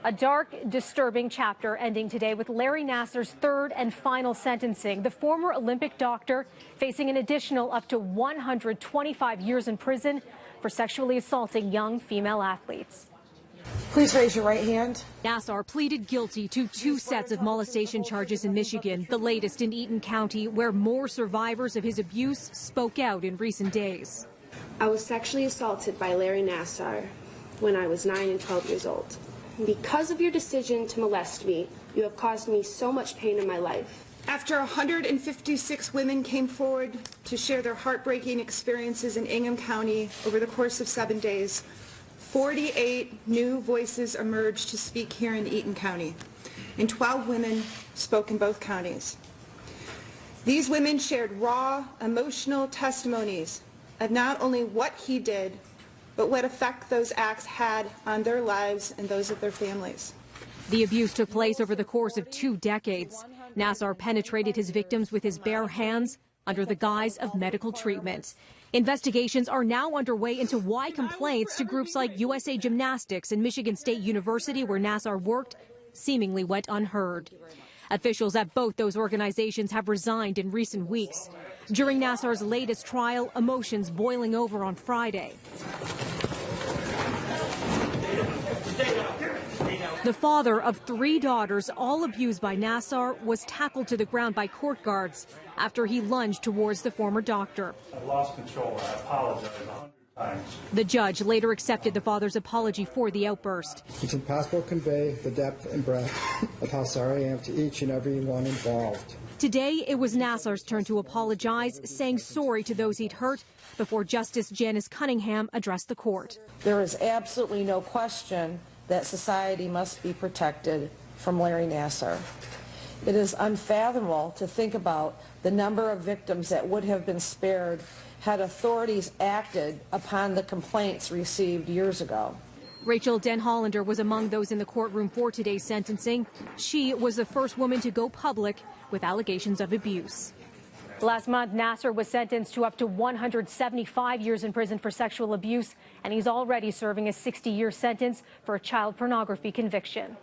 A dark, disturbing chapter ending today with Larry Nassar's third and final sentencing. The former Olympic doctor facing an additional up to 125 years in prison for sexually assaulting young female athletes. Please raise your right hand. Nassar pleaded guilty to 2 sets of molestation charges in Michigan, the latest in Eaton County, where more survivors of his abuse spoke out in recent days. I was sexually assaulted by Larry Nassar when I was 9 and 12 years old. Because of your decision to molest me, you have caused me so much pain in my life. After 156 women came forward to share their heartbreaking experiences in Ingham County over the course of 7 days, 48 new voices emerged to speak here in Eaton County, and 12 women spoke in both counties. These women shared raw, emotional testimonies of not only what he did, but what effect those acts had on their lives and those of their families. The abuse took place over the course of 2 decades. Nassar penetrated his victims with his bare hands under the guise of medical treatment. Investigations are now underway into why complaints to groups like USA Gymnastics and Michigan State University, where Nassar worked, seemingly went unheard. Officials at both those organizations have resigned in recent weeks. During Nassar's latest trial, emotions boiling over on Friday. The father of 3 daughters, all abused by Nassar, was tackled to the ground by court guards after he lunged towards the former doctor. I lost control. I apologize 100 times. The judge later accepted the father's apology for the outburst. It's impossible to convey the depth and breadth of how sorry I am to each and every one involved. Today, it was Nassar's turn to apologize, saying sorry to those he'd hurt before Justice Janice Cunningham addressed the court. There is absolutely no question that society must be protected from Larry Nassar. It is unfathomable to think about the number of victims that would have been spared had authorities acted upon the complaints received years ago. Rachel Denhollander was among those in the courtroom for today's sentencing. She was the first woman to go public with allegations of abuse. Last month, Nassar was sentenced to up to 175 years in prison for sexual abuse, and he's already serving a 60-year sentence for a child pornography conviction.